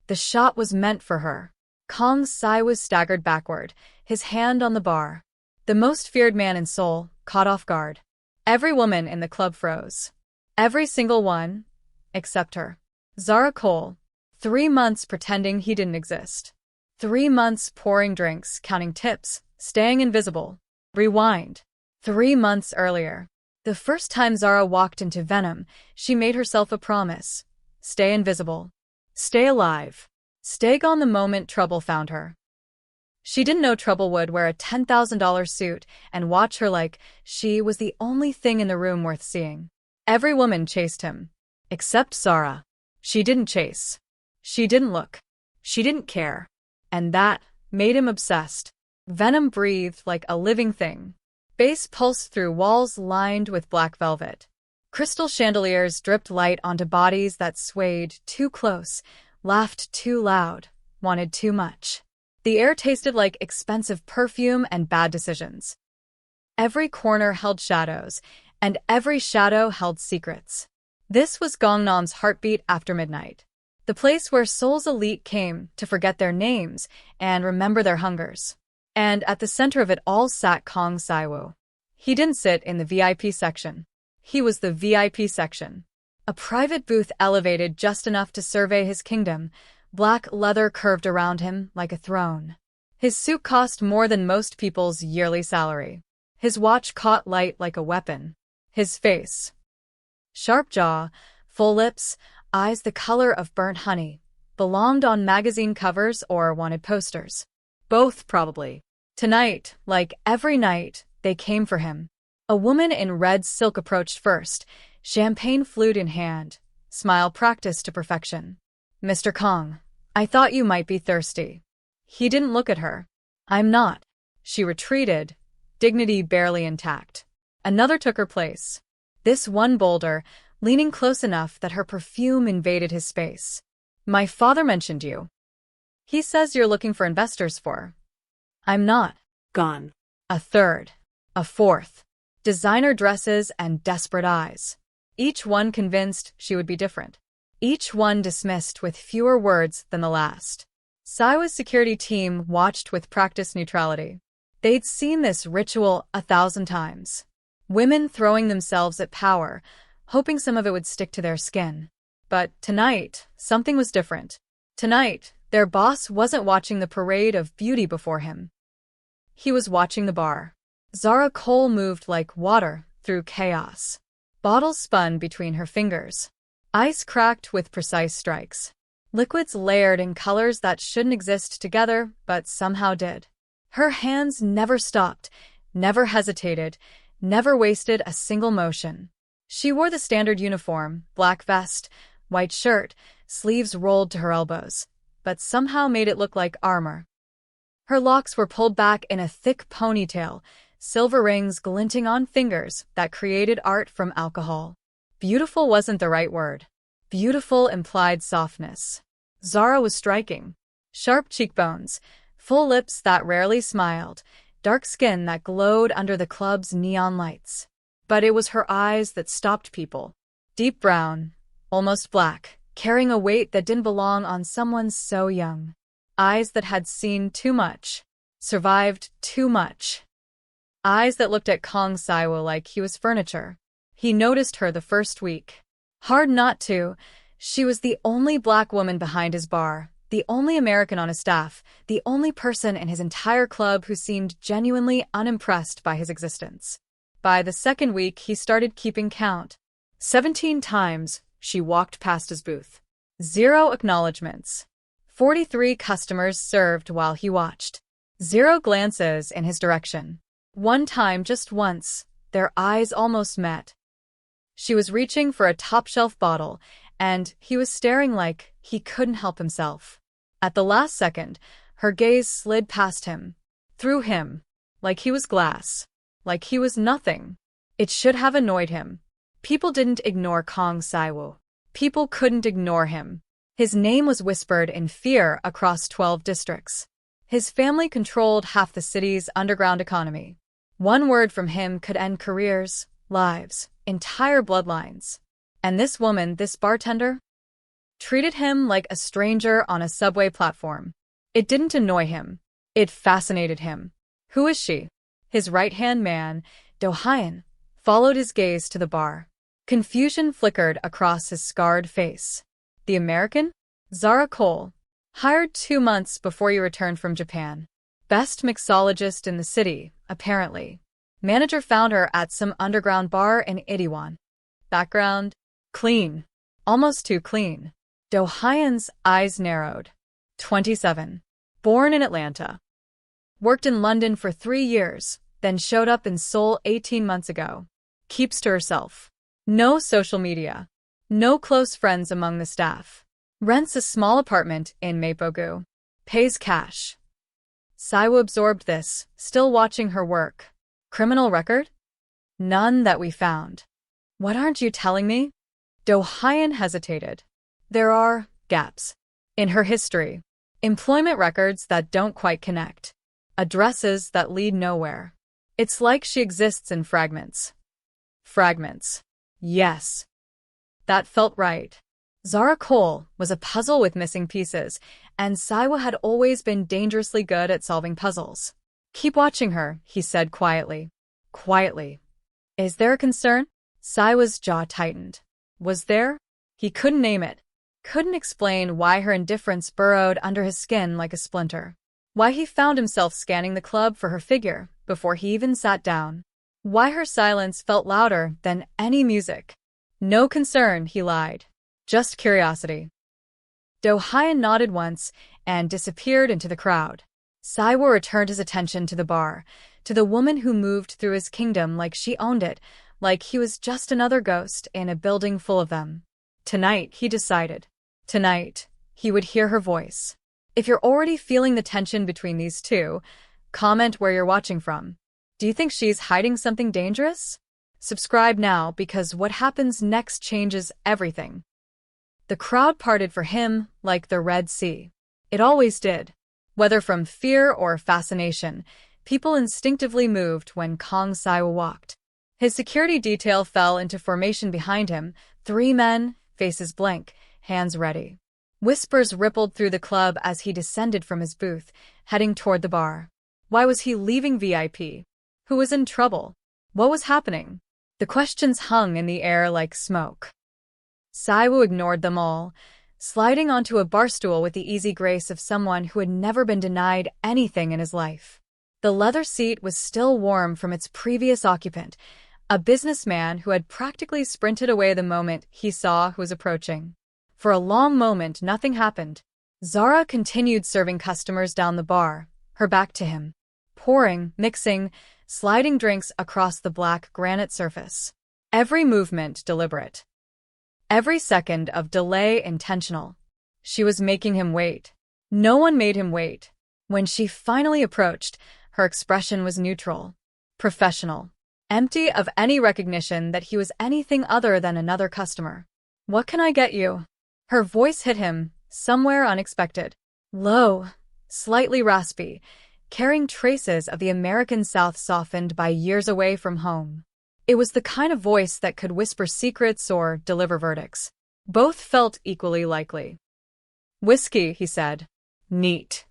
The shot was meant for her. Kang Siwoo staggered backward, his hand on the bar. The most feared man in Seoul, caught off guard. Every woman in the club froze. Every single one, except her. Zara Cole. 3 months pretending he didn't exist. 3 months pouring drinks, counting tips, staying invisible. Rewind. 3 months earlier. The first time Zara walked into Venom, she made herself a promise. Stay invisible. Stay alive. Stay gone the moment trouble found her. She didn't know trouble would wear a $10,000 suit and watch her like she was the only thing in the room worth seeing. Every woman chased him. Except Zara. She didn't chase. She didn't look. She didn't care. And that made him obsessed. Venom breathed like a living thing. Bass pulsed through walls lined with black velvet. Crystal chandeliers dripped light onto bodies that swayed too close, laughed too loud, wanted too much. The air tasted like expensive perfume and bad decisions. Every corner held shadows, and every shadow held secrets. This was Gangnam's heartbeat after midnight. The place where Seoul's elite came to forget their names and remember their hungers. And at the center of it all sat Kang Siwoo. He didn't sit in the VIP section. He was the VIP section. A private booth elevated just enough to survey his kingdom, black leather curved around him like a throne. His suit cost more than most people's yearly salary. His watch caught light like a weapon. His face. Sharp jaw, full lips, eyes the color of burnt honey, belonged on magazine covers or wanted posters. Both, probably. Tonight, like every night, they came for him. A woman in red silk approached first, champagne flute in hand, smile practiced to perfection. Mr. Kang, I thought you might be thirsty. He didn't look at her. I'm not. She retreated, dignity barely intact. Another took her place. This one bolder, leaning close enough that her perfume invaded his space. My father mentioned you. He says you're looking for investors for. I'm not. Gone. A third. A fourth. Designer dresses and desperate eyes. Each one convinced she would be different. Each one dismissed with fewer words than the last. Siwoo's security team watched with practiced neutrality. They'd seen this ritual 1,000 times. Women throwing themselves at power, hoping some of it would stick to their skin. But tonight, something was different. Tonight, their boss wasn't watching the parade of beauty before him. He was watching the bar. Zara Cole moved like water through chaos. Bottles spun between her fingers. Ice cracked with precise strikes. Liquids layered in colors that shouldn't exist together, but somehow did. Her hands never stopped, never hesitated, never wasted a single motion. She wore the standard uniform, black vest, white shirt, sleeves rolled to her elbows, but somehow made it look like armor. Her locks were pulled back in a thick ponytail, silver rings glinting on fingers that created art from alcohol. Beautiful wasn't the right word. Beautiful implied softness. Zara was striking. Sharp cheekbones, full lips that rarely smiled, dark skin that glowed under the club's neon lights. But it was her eyes that stopped people. Deep brown, almost black, carrying a weight that didn't belong on someone so young. Eyes that had seen too much, survived too much. Eyes that looked at Kang Siwoo like he was furniture. He noticed her the first week. Hard not to. She was the only black woman behind his bar, the only American on his staff, the only person in his entire club who seemed genuinely unimpressed by his existence. By the second week, he started keeping count. 17 times, she walked past his booth. 0 acknowledgements. 43 customers served while he watched. 0 glances in his direction. One time, just once, their eyes almost met. She was reaching for a top-shelf bottle, and he was staring like he couldn't help himself. At the last second, her gaze slid past him, through him, like he was glass, like he was nothing. It should have annoyed him. People didn't ignore Kang Siwoo. People couldn't ignore him. His name was whispered in fear across 12 districts. His family controlled half the city's underground economy. One word from him could end careers, lives, entire bloodlines. And this woman, this bartender? treated him like a stranger on a subway platform. It didn't annoy him. It fascinated him. Who is she? His right-hand man, Do-hyun, followed his gaze to the bar. Confusion flickered across his scarred face. The American? Zara Cole. Hired 2 months before you returned from Japan. Best mixologist in the city, apparently. Manager found her at some underground bar in Itaewon. Background? Clean. Almost too clean. Do-hyun's eyes narrowed. 27. Born in Atlanta. Worked in London for 3 years, then showed up in Seoul 18 months ago. Keeps to herself. No social media. No close friends among the staff. Rents a small apartment in Mapogu. Pays cash. Siwoo absorbed this, still watching her work. Criminal record? None that we found. What aren't you telling me? Do-hyun hesitated. There are gaps in her history. Employment records that don't quite connect. Addresses that lead nowhere. It's like she exists in fragments. Fragments. Yes. That felt right. Zara Cole was a puzzle with missing pieces, and Siwoo had always been dangerously good at solving puzzles. Keep watching her, he said quietly. Quietly. Is there a concern? Siwoo's jaw tightened. Was there? He couldn't name it. Couldn't explain why her indifference burrowed under his skin like a splinter. Why he found himself scanning the club for her figure before he even sat down. Why her silence felt louder than any music. No concern, he lied. Just curiosity. Do-hyun nodded once and disappeared into the crowd. Siwoo returned his attention to the bar, to the woman who moved through his kingdom like she owned it, like he was just another ghost in a building full of them. Tonight, he decided. Tonight, he would hear her voice. If you're already feeling the tension between these two, comment where you're watching from. Do you think she's hiding something dangerous? Subscribe now because what happens next changes everything. The crowd parted for him like the Red Sea. It always did. Whether from fear or fascination, people instinctively moved when Kang Siwoo walked. His security detail fell into formation behind him, 3 men, faces blank, hands ready. Whispers rippled through the club as he descended from his booth, heading toward the bar. Why was he leaving VIP? Who was in trouble? What was happening? The questions hung in the air like smoke. Siwoo ignored them all, sliding onto a bar stool with the easy grace of someone who had never been denied anything in his life. The leather seat was still warm from its previous occupant, a businessman who had practically sprinted away the moment he saw who was approaching. For a long moment, nothing happened. Zara continued serving customers down the bar, her back to him, pouring, mixing, sliding drinks across the black granite surface. Every movement deliberate. Every second of delay intentional. She was making him wait. No one made him wait. When she finally approached, her expression was neutral, professional, empty of any recognition that he was anything other than another customer. What can I get you? Her voice hit him, somewhere unexpected. Low, slightly raspy, carrying traces of the American South softened by years away from home. It was the kind of voice that could whisper secrets or deliver verdicts. Both felt equally likely. Whiskey, he said. Neat.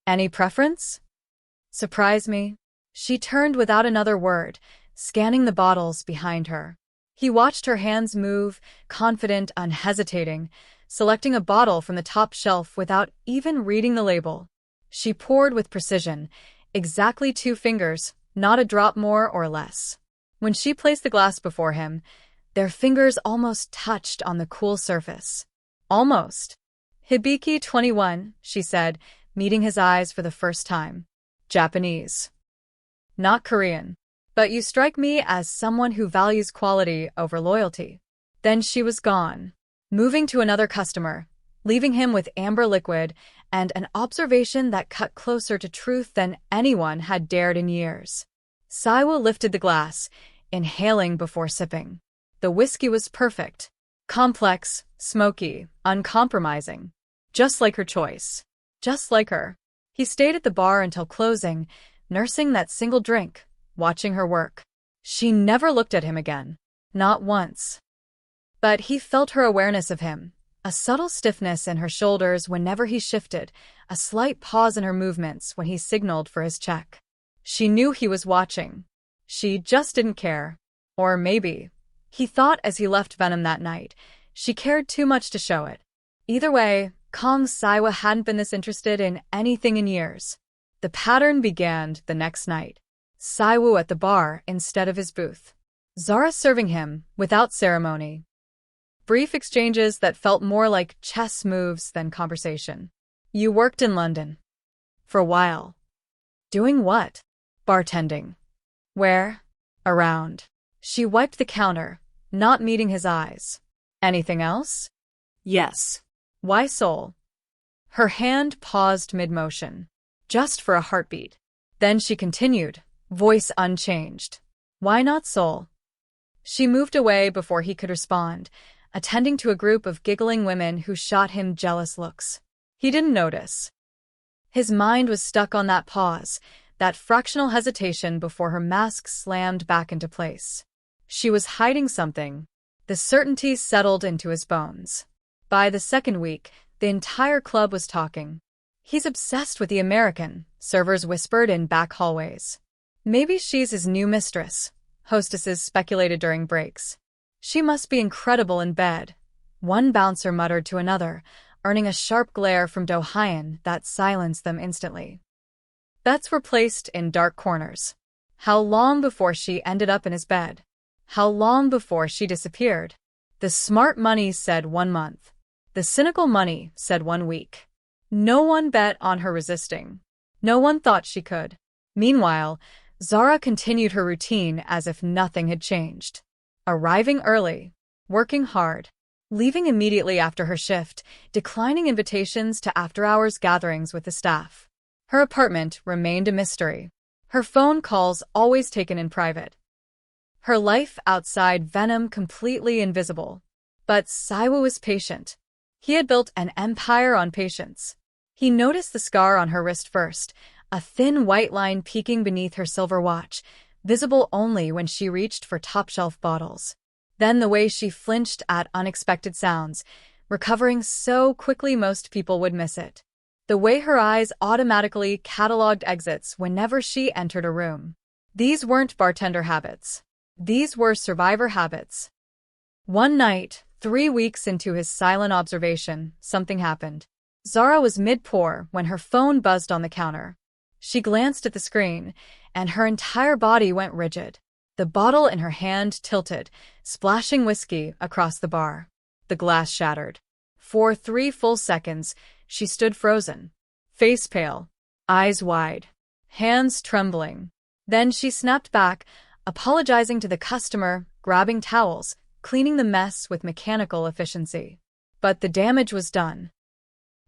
Any preference? Surprise me. She turned without another word, scanning the bottles behind her. He watched her hands move, confident, unhesitating, selecting a bottle from the top shelf without even reading the label. She poured with precision, exactly 2 fingers, not a drop more or less. When she placed the glass before him, their fingers almost touched on the cool surface. Almost. Hibiki 21, she said, meeting his eyes for the first time. Japanese. Not Korean. But you strike me as someone who values quality over loyalty. Then she was gone, moving to another customer, leaving him with amber liquid and an observation that cut closer to truth than anyone had dared in years. Siwoo lifted the glass, inhaling before sipping. The whiskey was perfect. Complex, smoky, uncompromising. Just like her choice. Just like her. He stayed at the bar until closing, nursing that single drink, watching her work. She never looked at him again. Not once. But he felt her awareness of him, A subtle stiffness in her shoulders whenever he shifted, a slight pause in her movements when he signaled for his check. She knew he was watching. She just didn't care. Or maybe, he thought as he left Venom that night, she cared too much to show it. Either way, Kang Siwoo hadn't been this interested in anything in years. The pattern began the next night. Siwoo at the bar instead of his booth. Zara serving him, without ceremony. Brief exchanges that felt more like chess moves than conversation. You worked in London. For a while. Doing what? Bartending. Where? Around. She wiped the counter, not meeting his eyes. Anything else? Yes. Why Seoul? Her hand paused mid-motion, just for a heartbeat. Then she continued, voice unchanged. Why not Seoul? She moved away before he could respond, attending to a group of giggling women who shot him jealous looks. He didn't notice. His mind was stuck on that pause, that fractional hesitation before her mask slammed back into place. She was hiding something. The certainty settled into his bones. By the second week, the entire club was talking. He's obsessed with the American, servers whispered in back hallways. Maybe she's his new mistress, hostesses speculated during breaks. She must be incredible in bed. One bouncer muttered to another, earning a sharp glare from Do Hyun that silenced them instantly. Bets were placed in dark corners. How long before she ended up in his bed? How long before she disappeared? The smart money said 1 month. The cynical money said 1 week. No one bet on her resisting. No one thought she could. Meanwhile, Zara continued her routine as if nothing had changed. Arriving early, working hard, leaving immediately after her shift, declining invitations to after-hours gatherings with the staff. Her apartment remained a mystery. Her phone calls always taken in private. Her life outside Venom completely invisible. But Siwoo was patient. He had built an empire on patience. He noticed the scar on her wrist first, a thin white line peeking beneath her silver watch, visible only when she reached for top-shelf bottles. Then the way she flinched at unexpected sounds, recovering so quickly most people would miss it. The way her eyes automatically cataloged exits whenever she entered a room. These weren't bartender habits. These were survivor habits. One night, 3 weeks into his silent observation, something happened. Zara was mid-pour when her phone buzzed on the counter. She glanced at the screen, and her entire body went rigid. The bottle in her hand tilted, splashing whiskey across the bar. The glass shattered. For 3 full seconds, she stood frozen, face pale, eyes wide, hands trembling. Then she snapped back, apologizing to the customer, grabbing towels, cleaning the mess with mechanical efficiency. But the damage was done.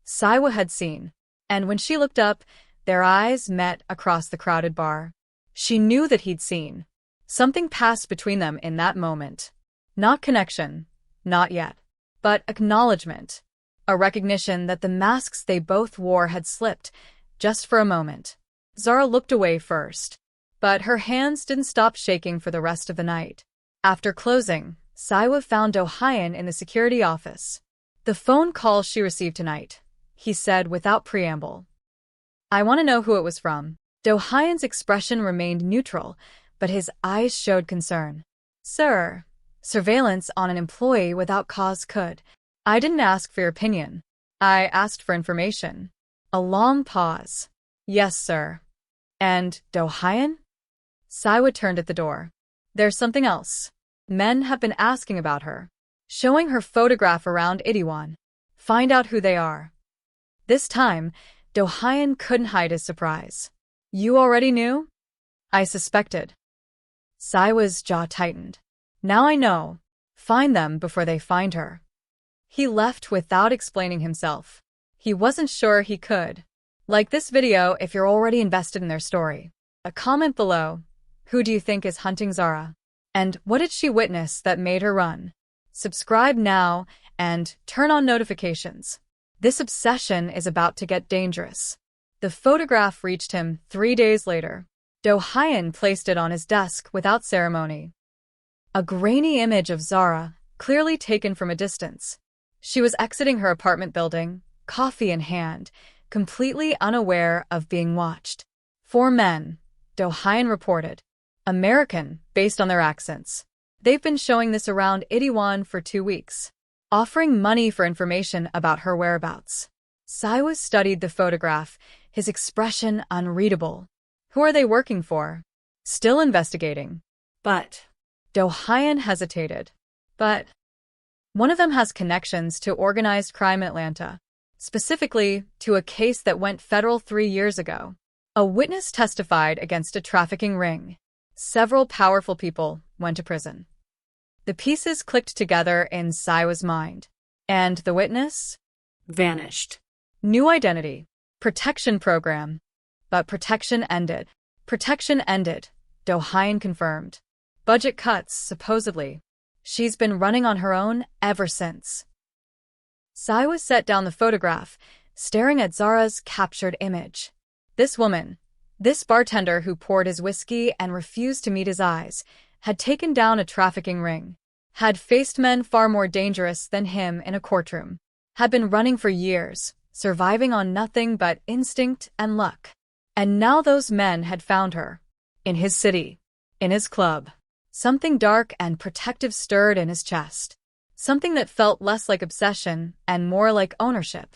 Siwoo had seen, and when she looked up, their eyes met across the crowded bar. She knew that he'd seen. Something passed between them in that moment. Not connection, not yet, but acknowledgement. A recognition that the masks they both wore had slipped, just for a moment. Zara looked away first, but her hands didn't stop shaking for the rest of the night. After closing, Siwoo found Do Hyun in the security office. The phone call she received tonight, he said without preamble. I want to know who it was from. Do Hyun's expression remained neutral, but his eyes showed concern. Sir, surveillance on an employee without cause could. I didn't ask for your opinion. I asked for information. A long pause. Yes, sir. And Do Hyun? Siwoo turned at the door. There's something else. Men have been asking about her. Showing her photograph around Itaewon. Find out who they are. This time, Do Hyun couldn't hide his surprise. You already knew? I suspected. Siwoo's jaw tightened. Now I know. Find them before they find her. He left without explaining himself. He wasn't sure he could. Like this video if you're already invested in their story. A comment below. Who do you think is hunting Zara? And what did she witness that made her run? Subscribe now and turn on notifications. This obsession is about to get dangerous. The photograph reached him 3 days later. Do Hyun placed it on his desk without ceremony. A grainy image of Zara, clearly taken from a distance. She was exiting her apartment building, coffee in hand, completely unaware of being watched. 4 men, Do Hyun reported. American, based on their accents. They've been showing this around Itaewon for 2 weeks, offering money for information about her whereabouts. Siwoo studied the photograph, his expression unreadable. Who are they working for? Still investigating. But Do Hyun hesitated. But one of them has connections to organized crime in Atlanta, specifically to a case that went federal 3 years ago. A witness testified against a trafficking ring. Several powerful people went to prison. The pieces clicked together in Siwoo's mind. And the witness? Vanished. New identity. Protection program. But protection ended. Protection ended, Do Hyun confirmed. Budget cuts, supposedly. She's been running on her own ever since. Siwoo set down the photograph, staring at Zara's captured image. This woman, this bartender who poured his whiskey and refused to meet his eyes, had taken down a trafficking ring, had faced men far more dangerous than him in a courtroom, had been running for years, surviving on nothing but instinct and luck. And now those men had found her. In his city. In his club. Something dark and protective stirred in his chest. Something that felt less like obsession and more like ownership.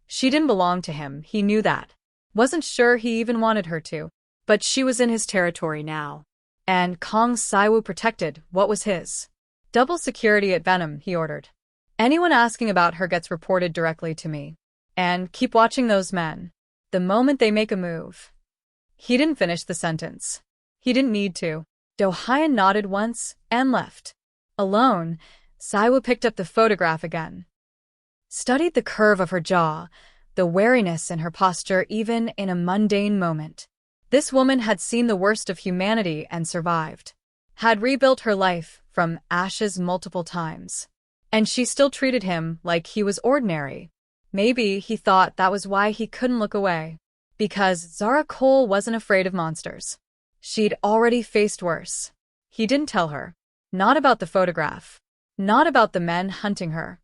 She didn't belong to him, he knew that. Wasn't sure he even wanted her to. But she was in his territory now. And Kang Siwoo protected what was his. Double security at Venom, he ordered. Anyone asking about her gets reported directly to me. And keep watching those men. The moment they make a move. He didn't finish the sentence. He didn't need to. Do Hyun nodded once and left. Alone, Siwoo picked up the photograph again. Studied the curve of her jaw, the wariness in her posture even in a mundane moment. This woman had seen the worst of humanity and survived. Had rebuilt her life from ashes multiple times. And she still treated him like he was ordinary. Maybe he thought that was why he couldn't look away. Because Zara Cole wasn't afraid of monsters. She'd already faced worse. He didn't tell her. Not about the photograph. Not about the men hunting her.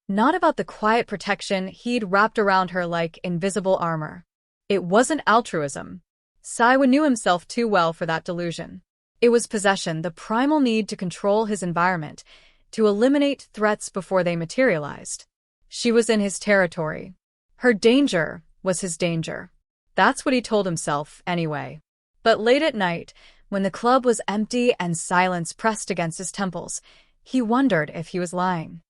Not about the quiet protection he'd wrapped around her like invisible armor. It wasn't altruism. Siwoo knew himself too well for that delusion. It was possession, the primal need to control his environment, to eliminate threats before they materialized. She was in his territory. Her danger was his danger. That's what he told himself, anyway. But late at night, when the club was empty and silence pressed against his temples, he wondered if he was lying.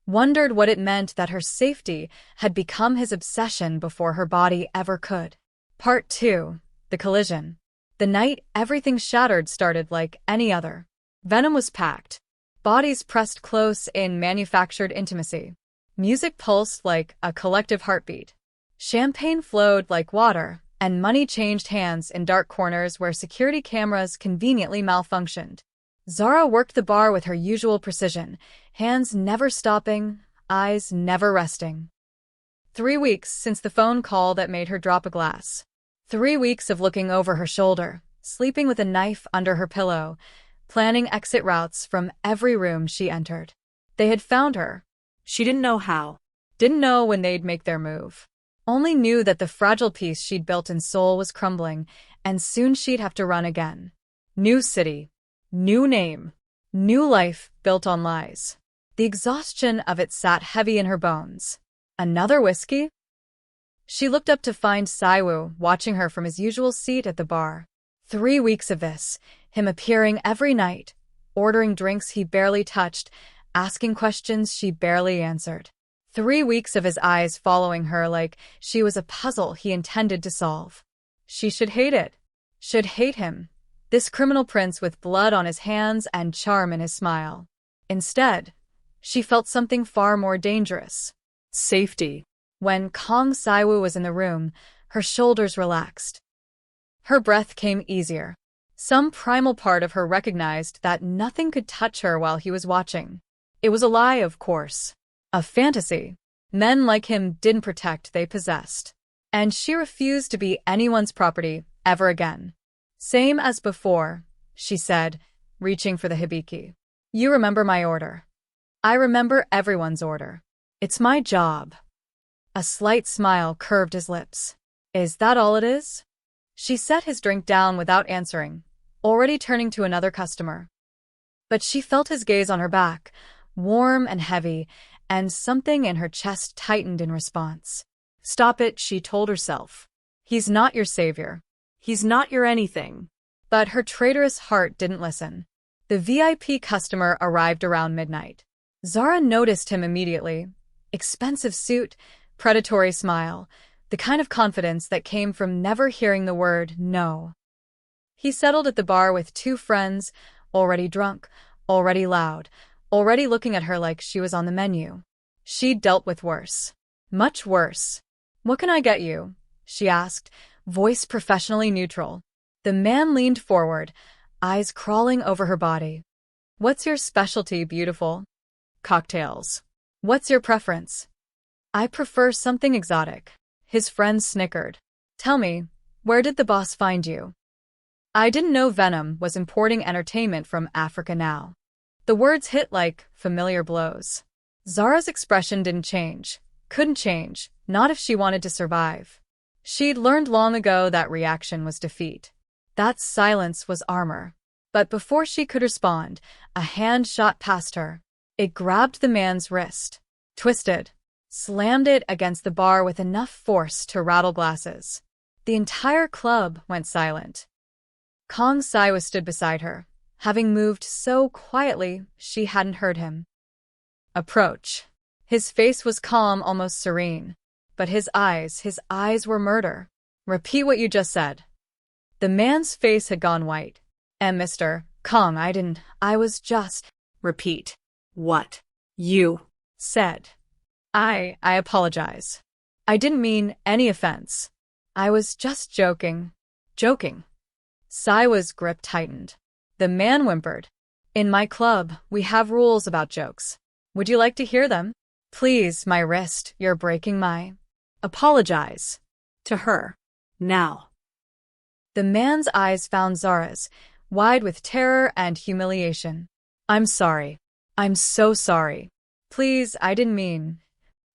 Wondered what it meant that her safety had become his obsession before her body ever could. Part 2. The collision. The night everything shattered started like any other. Venom was packed. Bodies pressed close in manufactured intimacy. Music pulsed like a collective heartbeat. Champagne flowed like water, and money changed hands in dark corners where security cameras conveniently malfunctioned. Zara worked the bar with her usual precision, hands never stopping, eyes never resting. 3 weeks since the phone call that made her drop a glass. 3 weeks of looking over her shoulder, sleeping with a knife under her pillow, planning exit routes from every room she entered. They had found her. She didn't know how. Didn't know when they'd make their move. Only knew that the fragile piece she'd built in Seoul was crumbling, and soon she'd have to run again. New city. New name. New life built on lies. The exhaustion of it sat heavy in her bones. Another whiskey? She looked up to find Siwoo watching her from his usual seat at the bar. 3 weeks of this, him appearing every night, ordering drinks he barely touched, asking questions she barely answered. 3 weeks of his eyes following her like she was a puzzle he intended to solve. She should hate it. Should hate him. This criminal prince with blood on his hands and charm in his smile. Instead, she felt something far more dangerous. Safety. When Kang Siwoo was in the room, her shoulders relaxed. Her breath came easier. Some primal part of her recognized that nothing could touch her while he was watching. It was a lie, of course. A fantasy. Men like him didn't protect, they possessed. And she refused to be anyone's property ever again. Same as before, she said, reaching for the hibiki. You remember my order. I remember everyone's order. It's my job. A slight smile curved his lips. Is that all it is? She set his drink down without answering, already turning to another customer. But she felt his gaze on her back, warm and heavy, and something in her chest tightened in response. Stop it, she told herself. He's not your savior. He's not your anything. But her traitorous heart didn't listen. The VIP customer arrived around midnight. Zara noticed him immediately. Expensive suit, predatory smile, the kind of confidence that came from never hearing the word no. He settled at the bar with two friends, already drunk, already loud, already looking at her like she was on the menu. She'd dealt with worse. Much worse. What can I get you? She asked, voice professionally neutral. The man leaned forward, eyes crawling over her body. What's your specialty, beautiful? Cocktails. What's your preference? I prefer something exotic. His friend snickered. Tell me, where did the boss find you? I didn't know Venom was importing entertainment from Africa now. The words hit like familiar blows. Zara's expression didn't change. Couldn't change, not if she wanted to survive. She'd learned long ago that reaction was defeat. That silence was armor. But before she could respond, a hand shot past her. It grabbed the man's wrist, twisted, slammed it against the bar with enough force to rattle glasses. The entire club went silent. Kang Siwoo stood beside her, having moved so quietly she hadn't heard him. Approach. His face was calm, almost serene. But his eyes were murder. Repeat what you just said. The man's face had gone white. And Mr. Kang, I was just... Repeat. What? You said. I apologize. I didn't mean any offense. I was just joking. Joking. Siwoo's grip tightened. The man whimpered. In my club, we have rules about jokes. Would you like to hear them? Please, my wrist, you're breaking my... Apologize. To her. Now. The man's eyes found Zara's, wide with terror and humiliation. I'm sorry. I'm so sorry. Please, I didn't mean...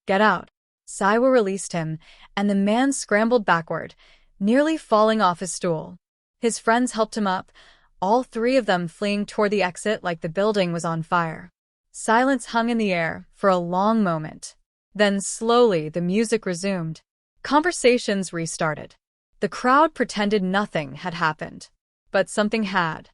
Get out. Siwoo released him, and the man scrambled backward, nearly falling off his stool. His friends helped him up, all three of them fleeing toward the exit like the building was on fire. Silence hung in the air for a long moment. Then slowly the music resumed. Conversations restarted. The crowd pretended nothing had happened. But something had.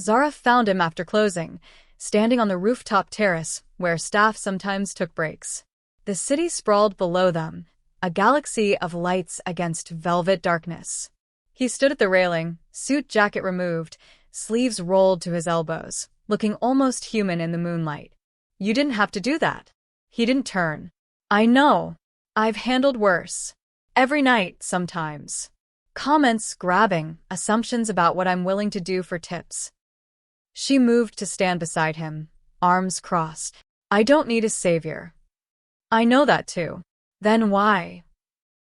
Zara found him after closing, standing on the rooftop terrace where staff sometimes took breaks. The city sprawled below them, a galaxy of lights against velvet darkness. He stood at the railing, suit jacket removed, sleeves rolled to his elbows, looking almost human in the moonlight. You didn't have to do that. He didn't turn. I know. I've handled worse. Every night, sometimes. Comments grabbing, assumptions about what I'm willing to do for tips. She moved to stand beside him, arms crossed. I don't need a savior. I know that too. Then why?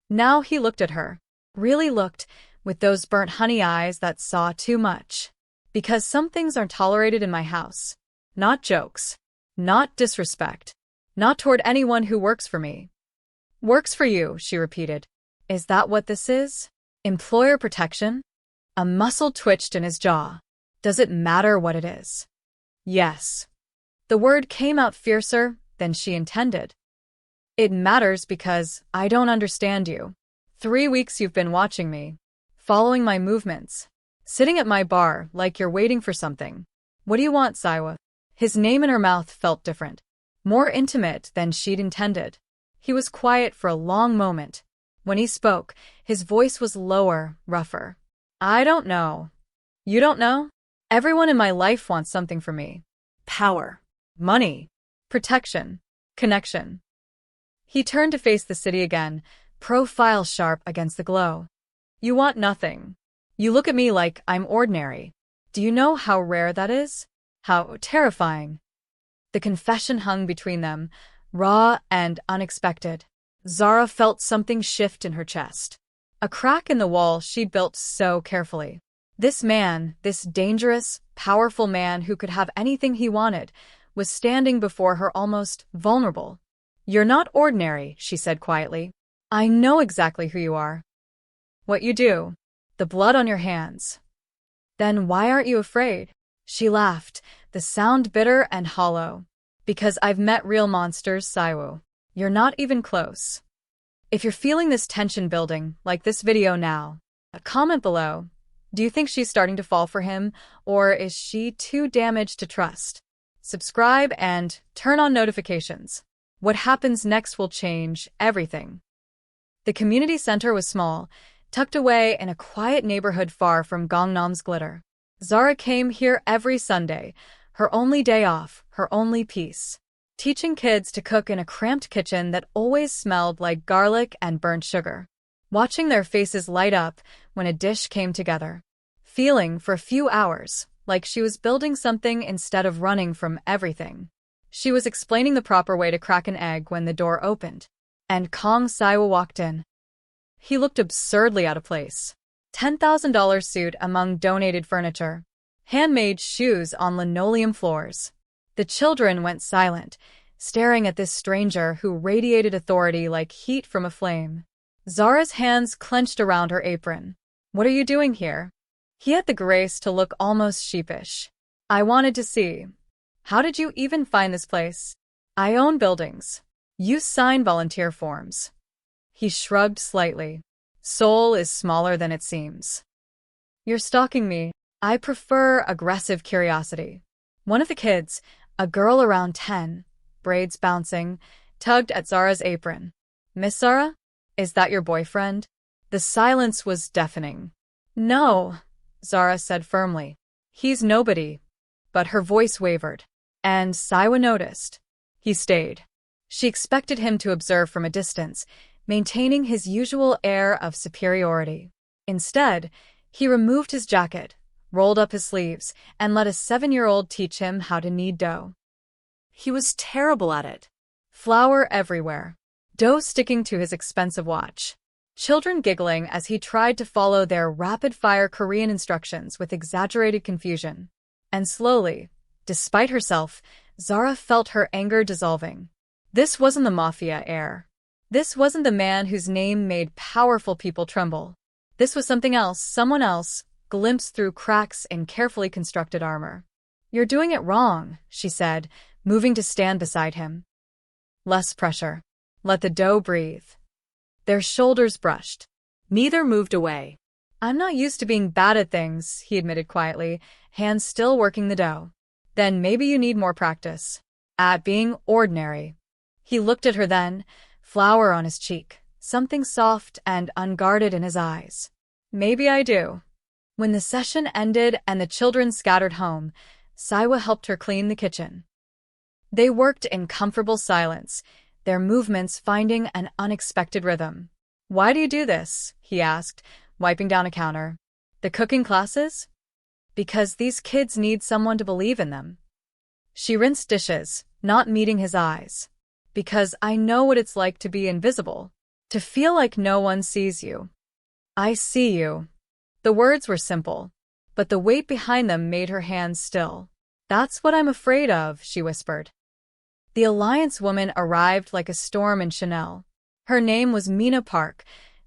Now he looked at her. Really looked, with those burnt honey eyes that saw too much. Because some things aren't tolerated in my house. Not jokes. Not disrespect. Not toward anyone who works for me. Works for you, she repeated. Is that what this is? Employer protection? A muscle twitched in his jaw. Does it matter what it is? Yes. The word came out fiercer than she intended. It matters because I don't understand you. 3 weeks you've been watching me, following my movements, sitting at my bar like you're waiting for something. What do you want, Siwoo? His name in her mouth felt different, more intimate than she'd intended. He was quiet for a long moment. When he spoke, his voice was lower, rougher. I don't know. You don't know? Everyone in my life wants something from me. Power. Money. Protection. Connection. He turned to face the city again, profile sharp against the glow. You want nothing. You look at me like I'm ordinary. Do you know how rare that is? How terrifying. The confession hung between them, raw and unexpected. Zara felt something shift in her chest. A crack in the wall she'd built so carefully. This man, this dangerous, powerful man who could have anything he wanted, was standing before her almost vulnerable. "You're not ordinary," she said quietly. "I know exactly who you are. What you do. The blood on your hands. Then why aren't you afraid?" She laughed, the sound bitter and hollow. "Because I've met real monsters, Siwoo. You're not even close." If you're feeling this tension building, like this video now, comment below. Do you think she's starting to fall for him, or is she too damaged to trust? Subscribe and turn on notifications. What happens next will change everything. The community center was small, tucked away in a quiet neighborhood far from Gangnam's glitter. Zara came here every Sunday, her only day off, her only peace. Teaching kids to cook in a cramped kitchen that always smelled like garlic and burnt sugar. Watching their faces light up when a dish came together. Feeling for a few hours like she was building something instead of running from everything. She was explaining the proper way to crack an egg when the door opened, and Kang Siwoo walked in. He looked absurdly out of place. $10,000 suit among donated furniture. Handmade shoes on linoleum floors. The children went silent, staring at this stranger who radiated authority like heat from a flame. Zara's hands clenched around her apron. "What are you doing here?" He had the grace to look almost sheepish. "I wanted to see. How did you even find this place?" "I own buildings. You sign volunteer forms." He shrugged slightly. "Seoul is smaller than it seems." "You're stalking me." "I prefer aggressive curiosity." One of the kids, a girl around 10, braids bouncing, tugged at Zara's apron. "Miss Zara? Is that your boyfriend?" The silence was deafening. "No," Zara said firmly. "He's nobody." But her voice wavered, and Siwoo noticed. He stayed. She expected him to observe from a distance, maintaining his usual air of superiority. Instead, he removed his jacket, rolled up his sleeves, and let a 7-year-old teach him how to knead dough. He was terrible at it. Flour everywhere. Dough sticking to his expensive watch. Children giggling as he tried to follow their rapid-fire Korean instructions with exaggerated confusion. And slowly, despite herself, Zara felt her anger dissolving. This wasn't the Mafia heir. This wasn't the man whose name made powerful people tremble. This was something else, someone else, glimpsed through cracks in carefully constructed armor. "You're doing it wrong," she said, moving to stand beside him. "Less pressure. Let the dough breathe." Their shoulders brushed. Neither moved away. "I'm not used to being bad at things," he admitted quietly, hands still working the dough. "Then maybe you need more practice." "At being ordinary." He looked at her then, flour on his cheek, something soft and unguarded in his eyes. "Maybe I do." When the session ended and the children scattered home, Siwoo helped her clean the kitchen. They worked in comfortable silence, their movements finding an unexpected rhythm. "Why do you do this?" he asked, wiping down a counter. "The cooking classes?" "Because these kids need someone to believe in them." She rinsed dishes, not meeting his eyes. "Because I know what it's like to be invisible, to feel like no one sees you." "I see you." The words were simple, but the weight behind them made her hands still. "That's what I'm afraid of," she whispered. The Alliance woman arrived like a storm in Chanel. Her name was Mina Park,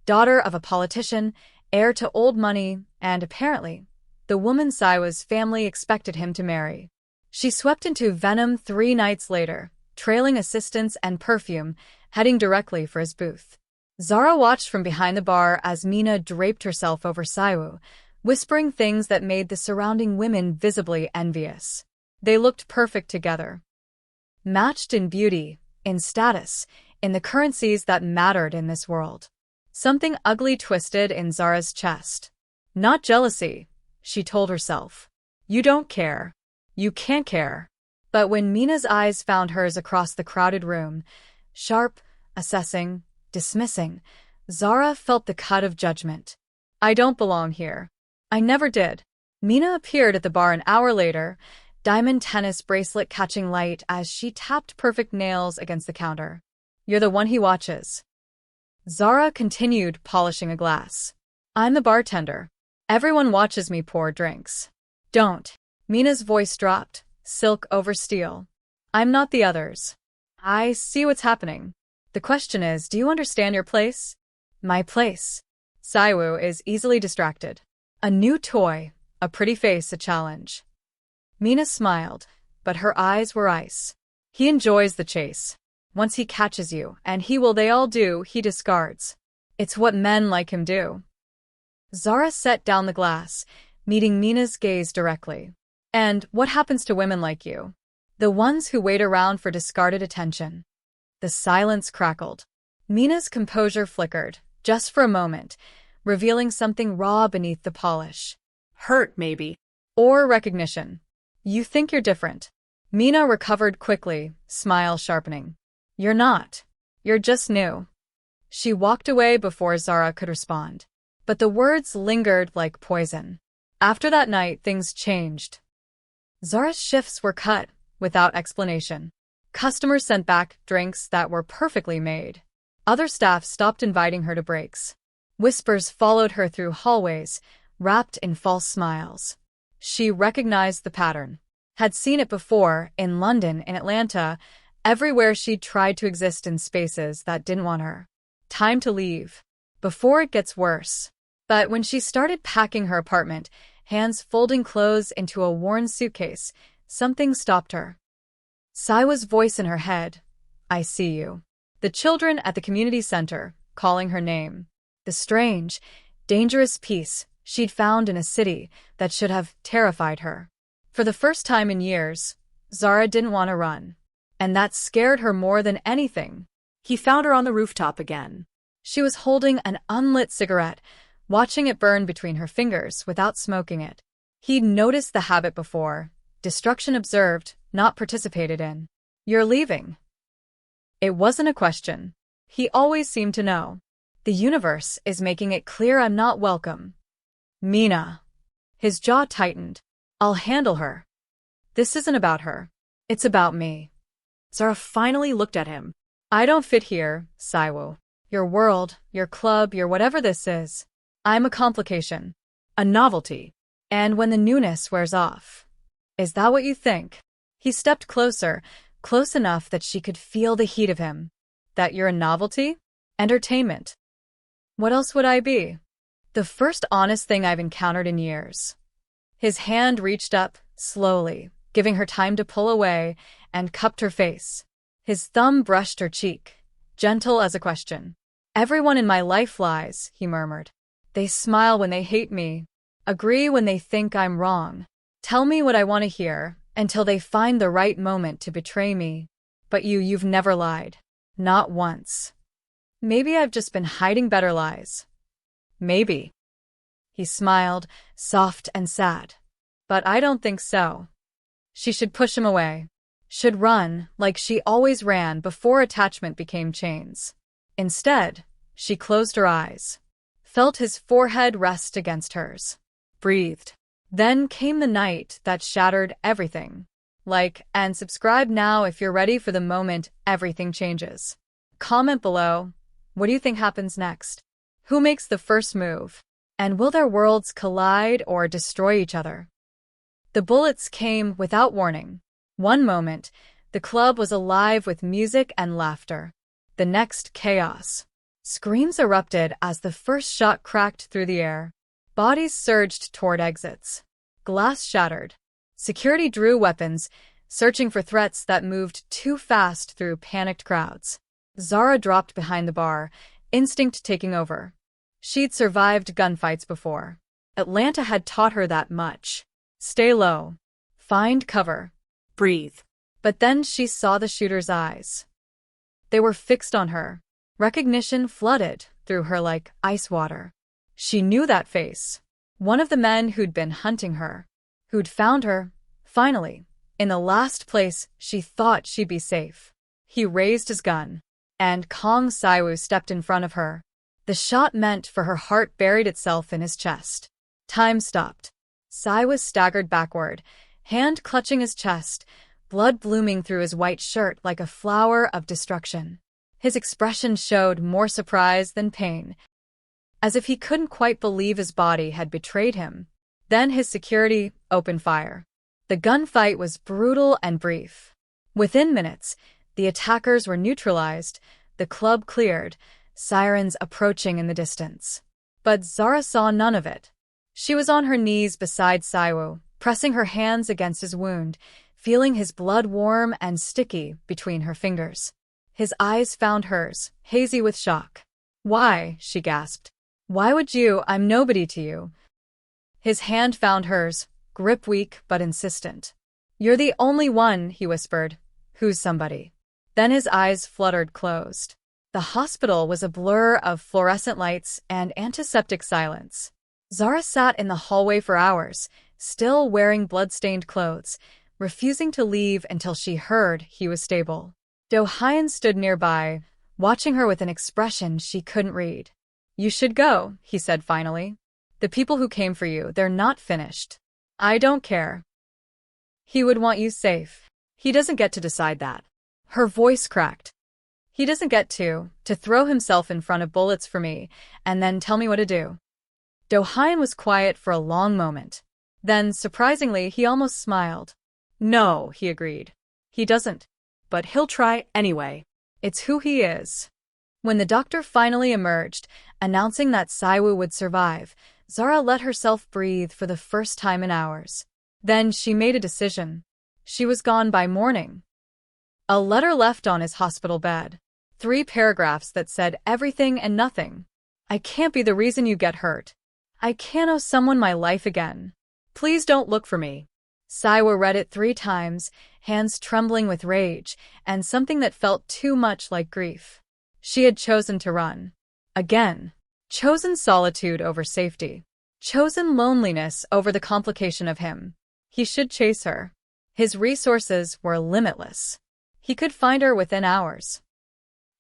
daughter of a politician, heir to old money, and apparently, the woman Siwoo's family expected him to marry. She swept into Venom 3 nights later, trailing assistants and perfume, heading directly for his booth. Zara watched from behind the bar as Mina draped herself over Siwoo, whispering things that made the surrounding women visibly envious. They looked perfect together. Matched in beauty, in status, in the currencies that mattered in this world. Something ugly twisted in Zara's chest. "Not jealousy," she told herself. "You don't care. You can't care." But when Mina's eyes found hers across the crowded room, sharp, assessing, dismissing, Zara felt the cut of judgment. "I don't belong here. I never did." Mina appeared at the bar an hour later, diamond tennis bracelet catching light as she tapped perfect nails against the counter. "You're the one he watches." Zara continued polishing a glass. "I'm the bartender. Everyone watches me pour drinks." "Don't." Mina's voice dropped, silk over steel. I'm not the others. I see what's happening. The question is, do you understand your place? My place. Siwoo is easily distracted. A new toy, a pretty face, a challenge. Mina smiled, but her eyes were ice. He enjoys the chase. Once he catches you, and they all do, he discards. It's what men like him do. Zara set down the glass, meeting Mina's gaze directly. And what happens to women like you? The ones who wait around for discarded attention. The silence crackled. Mina's composure flickered, just for a moment, revealing something raw beneath the polish. Hurt, maybe. Or recognition. You think you're different. Mina recovered quickly, smile sharpening. You're not. You're just new. She walked away before Zara could respond. But the words lingered like poison. After that night, things changed. Zara's shifts were cut, without explanation. Customers sent back drinks that were perfectly made. Other staff stopped inviting her to breaks. Whispers followed her through hallways, wrapped in false smiles. She recognized the pattern. Had seen it before, in London, in Atlanta, everywhere she'd tried to exist in spaces that didn't want her. Time to leave. Before it gets worse. But when she started packing her apartment, hands folding clothes into a worn suitcase, something stopped her. Siwoo's voice in her head. I see you. The children at the community center, calling her name. The strange, dangerous peace she'd found in a city that should have terrified her. For the first time in years, Zara didn't want to run. And that scared her more than anything. He found her on the rooftop again. She was holding an unlit cigarette, watching it burn between her fingers without smoking it. He'd noticed the habit before. Destruction observed, not participated in. You're leaving. It wasn't a question. He always seemed to know. The universe is making it clear I'm not welcome. Mina. His jaw tightened. I'll handle her. This isn't about her. It's about me. Zara finally looked at him. I don't fit here, Siwoo. Your world, your club, your whatever this is. I'm a complication. A novelty. And when the newness wears off. Is that what you think? He stepped closer, close enough that she could feel the heat of him. That you're a novelty? Entertainment. What else would I be? The first honest thing I've encountered in years. His hand reached up, slowly, giving her time to pull away, and cupped her face. His thumb brushed her cheek, gentle as a question. Everyone in my life lies, he murmured. They smile when they hate me, agree when they think I'm wrong, tell me what I want to hear, until they find the right moment to betray me. But you've never lied. Not once. Maybe I've just been hiding better lies. Maybe. He smiled, soft and sad. But I don't think so. She should push him away. Should run, like she always ran before attachment became chains. Instead, she closed her eyes. Felt his forehead rest against hers. Breathed. Then came the night that shattered everything. Like and subscribe now if you're ready for the moment everything changes. Comment below. What do you think happens next? Who makes the first move? And will their worlds collide or destroy each other? The bullets came without warning. One moment, the club was alive with music and laughter. The next, chaos. Screams erupted as the first shot cracked through the air. Bodies surged toward exits. Glass shattered. Security drew weapons, searching for threats that moved too fast through panicked crowds. Zara dropped behind the bar, instinct taking over. She'd survived gunfights before. Atlanta had taught her that much. Stay low. Find cover. Breathe. But then she saw the shooter's eyes. They were fixed on her. Recognition flooded through her like ice water. She knew that face. One of the men who'd been hunting her. Who'd found her, finally, in the last place she thought she'd be safe. He raised his gun. And Kang Siwoo stepped in front of her. The shot meant for her heart buried itself in his chest. Time stopped. Siwoo staggered backward, hand clutching his chest, blood blooming through his white shirt like a flower of destruction. His expression showed more surprise than pain, as if he couldn't quite believe his body had betrayed him. Then his security opened fire. The gunfight was brutal and brief. Within minutes, the attackers were neutralized, the club cleared, sirens approaching in the distance. But Zara saw none of it. She was on her knees beside Siwoo, pressing her hands against his wound, feeling his blood warm and sticky between her fingers. His eyes found hers, hazy with shock. "Why?" she gasped. "Why would you? I'm nobody to you." His hand found hers, grip weak but insistent. "You're the only one," he whispered. "Who's somebody?" Then his eyes fluttered closed. The hospital was a blur of fluorescent lights and antiseptic silence. Zara sat in the hallway for hours, still wearing blood-stained clothes, refusing to leave until she heard he was stable. Do-hyun stood nearby, watching her with an expression she couldn't read. "You should go," he said finally. "The people who came for you, they're not finished." "I don't care. He would want you safe." "He doesn't get to decide that." Her voice cracked. "He doesn't get to throw himself in front of bullets for me and then tell me what to do." Do-hyun was quiet for a long moment. Then, surprisingly, he almost smiled. "No," he agreed. "He doesn't. But he'll try anyway. It's who he is." When the doctor finally emerged, announcing that Siwoo would survive, Zara let herself breathe for the first time in hours. Then she made a decision. She was gone by morning. A letter left on his hospital bed. 3 paragraphs that said everything and nothing. "I can't be the reason you get hurt. I can't owe someone my life again. Please don't look for me." Siwoo read it 3 times, hands trembling with rage, and something that felt too much like grief. She had chosen to run. Again. Chosen solitude over safety. Chosen loneliness over the complication of him. He should chase her. His resources were limitless. He could find her within hours.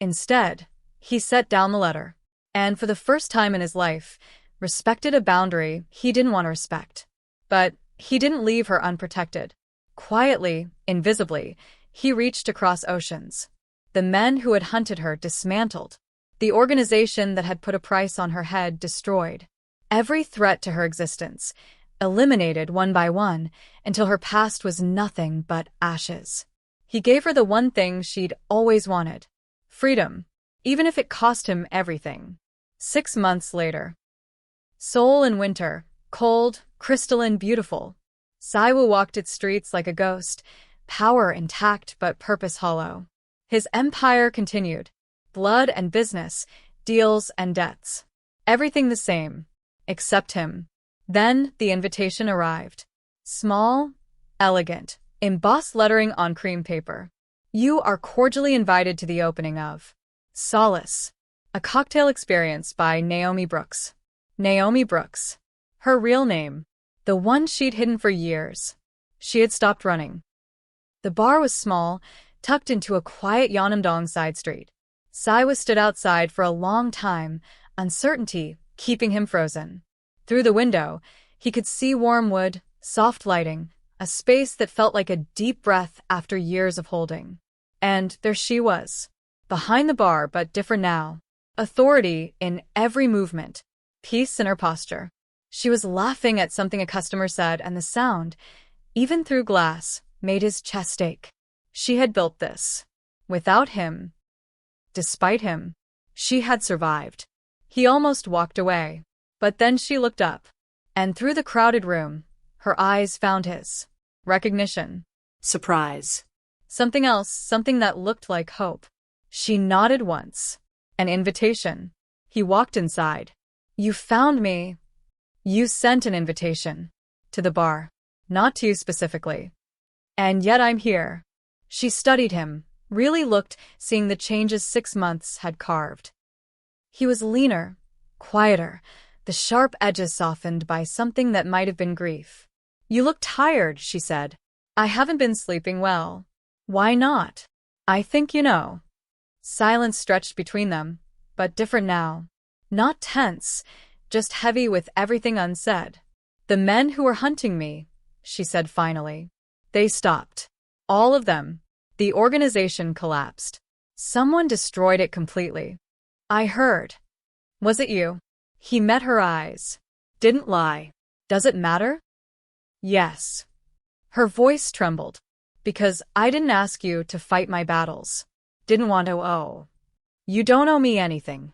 Instead, he set down the letter, and for the first time in his life, respected a boundary he didn't want to respect. But he didn't leave her unprotected. Quietly, invisibly, he reached across oceans. The men who had hunted her dismantled. The organization that had put a price on her head destroyed. Every threat to her existence, eliminated one by one, until her past was nothing but ashes. He gave her the one thing she'd always wanted. Freedom, even if it cost him everything. 6 months later. Seoul in winter, cold, crystalline, beautiful. Siwoo walked its streets like a ghost, power intact but purpose hollow. His empire continued. Blood and business, deals and debts. Everything the same. Except him. Then the invitation arrived. Small, elegant, embossed lettering on cream paper. "You are cordially invited to the opening of Solace, a cocktail experience by Naomi Brooks." Naomi Brooks. Her real name. The one she'd hidden for years. She had stopped running. The bar was small, tucked into a quiet Yeonam-dong side street. Siwoo stood outside for a long time, uncertainty keeping him frozen. Through the window, he could see warm wood, soft lighting, a space that felt like a deep breath after years of holding. And there she was, behind the bar but different now. Authority in every movement, peace in her posture. She was laughing at something a customer said, and the sound, even through glass, made his chest ache. She had built this. Without him. Despite him. She had survived. He almost walked away. But then she looked up. And through the crowded room, her eyes found his. Recognition. Surprise. Something else, something that looked like hope. She nodded once. An invitation. He walked inside. "You found me." "You sent an invitation. To the bar. Not to you specifically. And yet I'm here." She studied him, really looked, seeing the changes 6 months had carved. He was leaner, quieter, the sharp edges softened by something that might have been grief. "You look tired," she said. "I haven't been sleeping well." "Why not?" "I think you know." Silence stretched between them, but different now. Not tense, just heavy with everything unsaid. "The men who were hunting me," she said finally. "They stopped. All of them. The organization collapsed. Someone destroyed it completely. I heard." "Was it you?" He met her eyes. "Didn't lie. Does it matter?" "Yes." Her voice trembled. Because I didn't ask you to fight my battles. Didn't want to owe. You don't owe me anything.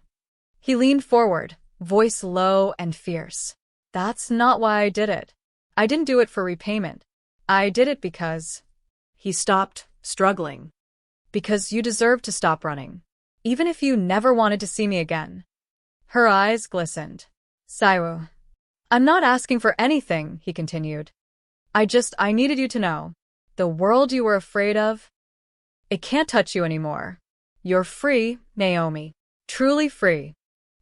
He leaned forward, voice low and fierce. That's not why I did it. I didn't do it for repayment. I did it because… He stopped, struggling. Because you deserve to stop running. Even if you never wanted to see me again. Her eyes glistened. Siwoo. I'm not asking for anything, he continued. I needed you to know. The world you were afraid of, it can't touch you anymore. You're free, Naomi. Truly free.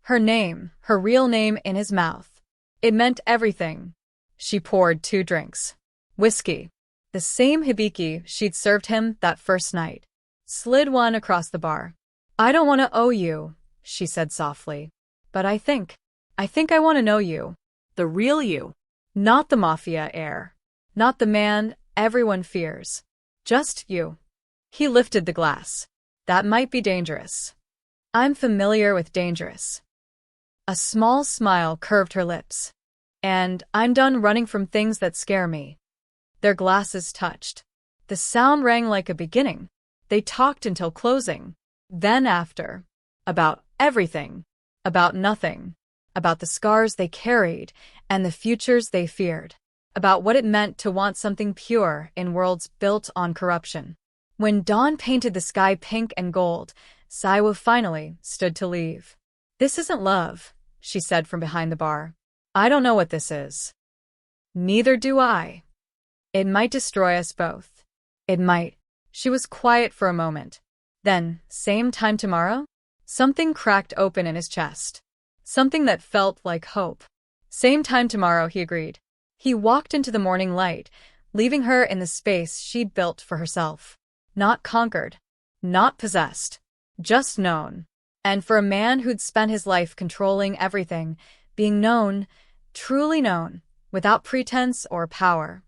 Her name, her real name in his mouth. It meant everything. She poured 2 drinks. Whiskey. The same hibiki she'd served him that first night. Slid one across the bar. I don't want to owe you, she said softly. But I think I want to know you. The real you. Not the Mafia heir. Not the man everyone fears. Just you. He lifted the glass. That might be dangerous. I'm familiar with dangerous. A small smile curved her lips. And I'm done running from things that scare me. Their glasses touched. The sound rang like a beginning. They talked until closing. Then after. About everything. About nothing. About the scars they carried and the futures they feared. About what it meant to want something pure in worlds built on corruption. When dawn painted the sky pink and gold, Siwoo finally stood to leave. This isn't love, she said from behind the bar. I don't know what this is. Neither do I. It might destroy us both. It might. She was quiet for a moment. Then, same time tomorrow? Something cracked open in his chest. Something that felt like hope. Same time tomorrow, he agreed. He walked into the morning light, leaving her in the space she'd built for herself. Not conquered. Not possessed. Just known. And for a man who'd spent his life controlling everything, being known, truly known, without pretense or power,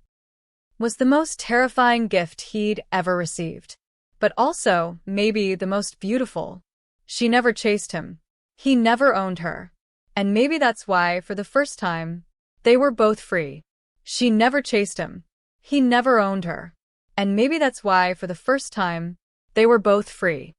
was the most terrifying gift he'd ever received. But also, maybe, the most beautiful. She never chased him. He never owned her. And maybe that's why, for the first time, they were both free. She never chased him. He never owned her. And maybe that's why, for the first time, they were both free.